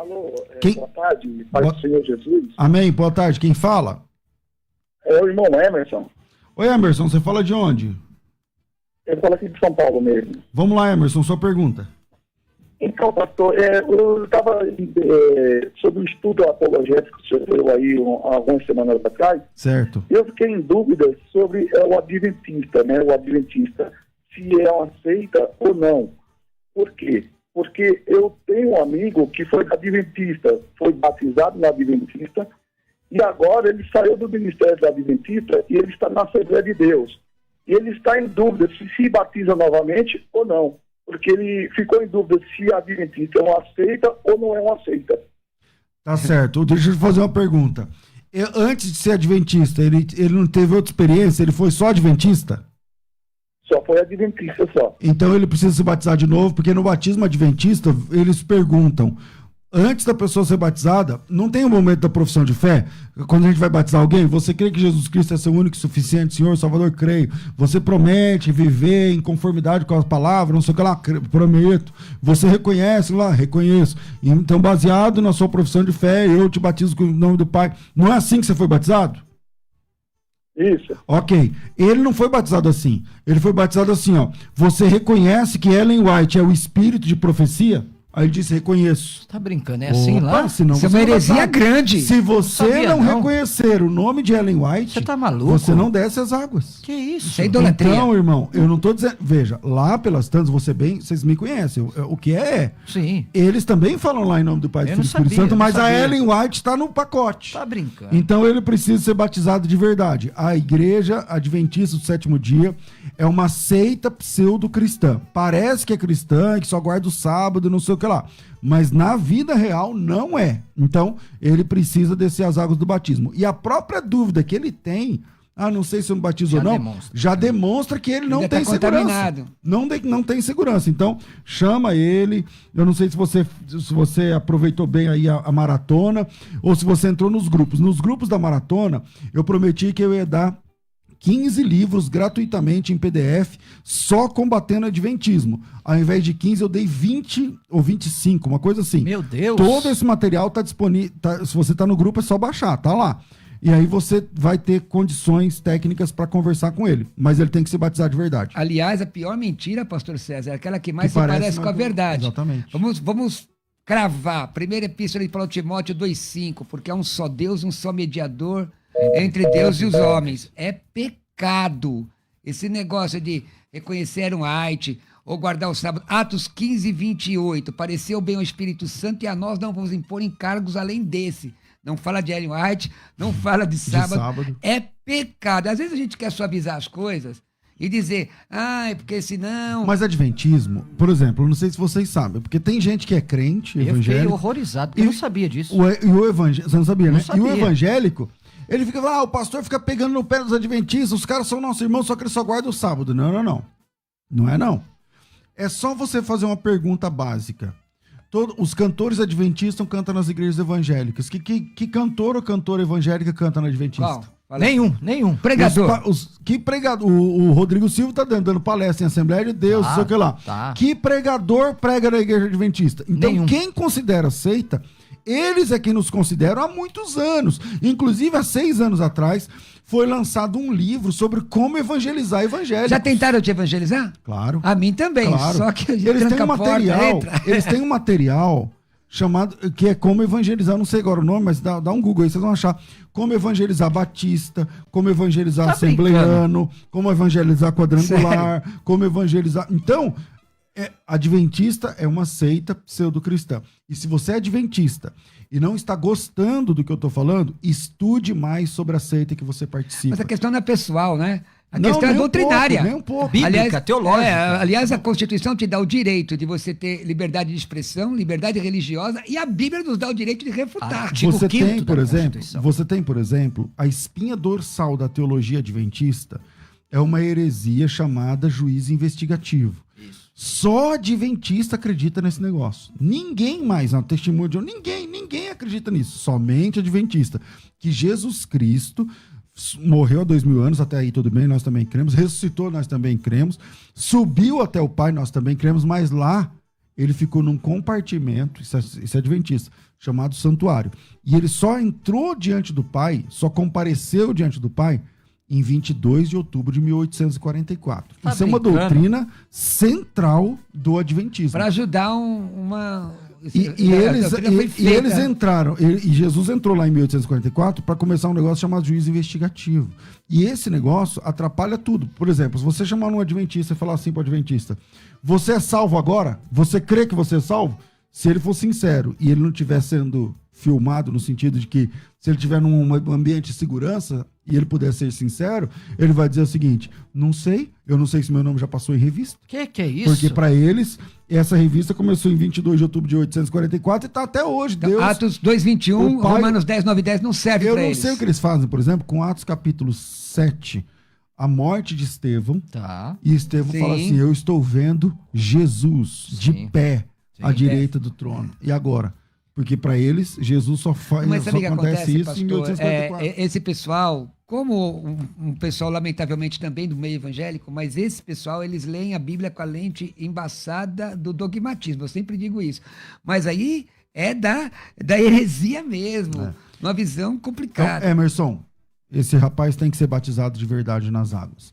Alô, Quem? boa tarde, Pai do Senhor Jesus. Amém, boa tarde. Quem fala? É o irmão Emerson. Oi, Emerson, você fala de onde? Eu falo aqui de São Paulo mesmo. Vamos lá, Emerson, sua pergunta. Então, pastor, eu estava sobre o estudo apologético que o senhor deu aí algumas semanas atrás. Certo. Eu fiquei em dúvida sobre o adventista, né? O adventista, se é uma seita ou não. Por quê? Porque eu tenho um amigo que foi adventista, foi batizado na adventista, e agora ele saiu do ministério da adventista e ele está na Assembleia de Deus. E ele está em dúvida se batiza novamente ou não. Porque ele ficou em dúvida se a adventista é uma seita ou não é uma seita. Tá certo. Deixa eu fazer uma pergunta. Antes de ser adventista, ele não teve outra experiência? Ele foi só adventista? Só foi adventista só. Então ele precisa se batizar de novo, porque no batismo adventista, eles perguntam, antes da pessoa ser batizada, não tem um momento da profissão de fé? Quando a gente vai batizar alguém, você crê que Jesus Cristo é seu único e suficiente Senhor, Salvador? Creio. Você promete viver em conformidade com as palavras, não sei o que lá, prometo. Você reconhece lá? Reconheço. Então, baseado na sua profissão de fé, eu te batizo com o nome do Pai. Não é assim que você foi batizado? Isso. Ok. Ele não foi batizado assim. Ele foi batizado assim, ó. Você reconhece que Ellen White é o espírito de profecia? Aí ele disse, reconheço. Você tá brincando, é assim lá? Senão Isso é você uma não heresia sabe. grande. Se você Sabia, não não. reconhecer o nome de Ellen White, Você tá maluco? você não desce as águas. Que isso? Isso é idolatria. Então, irmão, eu não tô dizendo... Veja, lá pelas tantas, vocês me conhecem. O que é. Sim. Eles também falam lá em nome do Pai, do Eu Filho e não do Espírito sabia, Santo, eu mas não a sabia. Ellen White está no pacote. Tá brincando. Então ele precisa ser batizado de verdade. A Igreja Adventista do Sétimo Dia é uma seita pseudo-cristã. Parece que é cristã, que só guarda o sábado, não sei o que lá. Mas na vida real não é. Então ele precisa descer as águas do batismo. E a própria dúvida que ele tem, não sei se eu me batizo ou não, já demonstra que ele não Ainda tem tá segurança. contaminado. Não tem segurança. Então, chama ele. Eu não sei se você aproveitou bem aí a maratona ou se você entrou nos grupos. Nos grupos da maratona, eu prometi que eu ia dar 15 livros gratuitamente em PDF, só combatendo adventismo. Ao invés de 15, eu dei 20 ou 25, uma coisa assim. Meu Deus! Todo esse material tá disponível. Se você tá no grupo, é só baixar, tá lá. E aí você vai ter condições técnicas para conversar com ele. Mas ele tem que se batizar de verdade. Aliás, a pior mentira, pastor César, é aquela que mais Que se parece parece com a mais- verdade. Exatamente. Vamos cravar. Primeira epístola de Paulo a Timóteo 2,5, porque há um só Deus, um só mediador entre Deus e os homens. É pecado. Esse negócio de reconhecer um White ou guardar o sábado. Atos 15:28. Pareceu bem ao Espírito Santo e a nós não vamos impor encargos além desse. Não fala de Ellen White, não fala de sábado. É pecado. Às vezes a gente quer suavizar as coisas e dizer, é porque senão... Mas adventismo, por exemplo, eu não sei se vocês sabem, porque tem gente que é crente, Eu fiquei evangélico. horrorizado, porque eu não sabia disso. E o evangélico, você não sabia, Não né? sabia. E o evangélico, ele fica falando, o pastor fica pegando no pé dos adventistas, os caras são nossos irmãos, só que eles só guardam o sábado. Não. Não é não. É só você fazer uma pergunta básica. Os cantores adventistas cantam nas igrejas evangélicas. Que cantor ou cantora evangélica canta na adventista? Qual? Fala aí. Nenhum. Pregador. Que pregador? O Rodrigo Silva tá dando palestra em Assembleia de Deus, não sei o que lá. Tá. Que pregador prega na igreja adventista? Então, Nenhum. quem considera seita, eles é quem nos consideram há muitos anos. Inclusive, há 6 anos atrás, foi lançado um livro sobre como evangelizar evangélicos. Já tentaram te evangelizar? Claro. A mim também, Claro. só que a gente eles têm tranca um a porta, material, entra. eles têm um material chamado, que é como evangelizar, não sei agora o nome, mas dá um Google aí, vocês vão achar. Como evangelizar batista, como evangelizar assembleano, como evangelizar quadrangular, como evangelizar... Então, adventista é uma seita pseudo-cristã. E se você é adventista e não está gostando do que eu estou falando, estude mais sobre a seita que você participa. Mas a questão não é pessoal, né? A Não, questão é nem um doutrinária. pouco, nem um pouco. Bíblica, teológica. Aliás, a Constituição te dá o direito de você ter liberdade de expressão, liberdade religiosa, e a Bíblia nos dá o direito de refutar. Artigo Você 5º tem, por da exemplo, Constituição. a espinha dorsal da teologia adventista é uma heresia chamada juízo investigativo. Isso. Só adventista acredita nesse negócio. Ninguém mais, na testemunha de ninguém acredita nisso. Somente adventista. Que Jesus Cristo morreu há 2000 anos, até aí tudo bem, nós também cremos. Ressuscitou, nós também cremos. Subiu até o Pai, nós também cremos. Mas lá, ele ficou num compartimento, isso é adventista, chamado santuário. E ele só entrou diante do Pai, só compareceu diante do Pai em 22 de outubro de 1844. Tá Isso é uma brincando? doutrina central do adventismo. Para ajudar uma... E a doutrina foi feita. eles entraram, e Jesus entrou lá em 1844 para começar um negócio chamado juízo investigativo. E esse negócio atrapalha tudo. Por exemplo, se você chamar um adventista e falar assim para o adventista, você é salvo agora? Você crê que você é salvo? Se ele for sincero e ele não estiver sendo filmado no sentido de que se ele estiver num ambiente de segurança e ele puder ser sincero, ele vai dizer o seguinte, não sei, eu não sei se meu nome já passou em revista. Que é isso? Porque para eles, essa revista começou em 22 de outubro de 1844 e está até hoje. Então, Deus, Atos 2:21, o Pai- Romanos 10, 9 e 10 não serve eu para não eles. sei o que eles fazem, por exemplo, com Atos capítulo 7, a morte de Estevão, Tá. e Estevão Sim. fala assim, eu estou vendo Jesus de Sim. pé à Sim. direita do trono. E agora? Porque para eles, Jesus só Mas só sabe o que acontece acontece, isso em pastor? 1844. Esse pessoal, como um pessoal, lamentavelmente, também do meio evangélico, mas esse pessoal, eles leem a Bíblia com a lente embaçada do dogmatismo. Eu sempre digo isso. Mas aí é da heresia mesmo. Uma visão Então, complicada. Emerson, esse rapaz tem que ser batizado de verdade nas águas.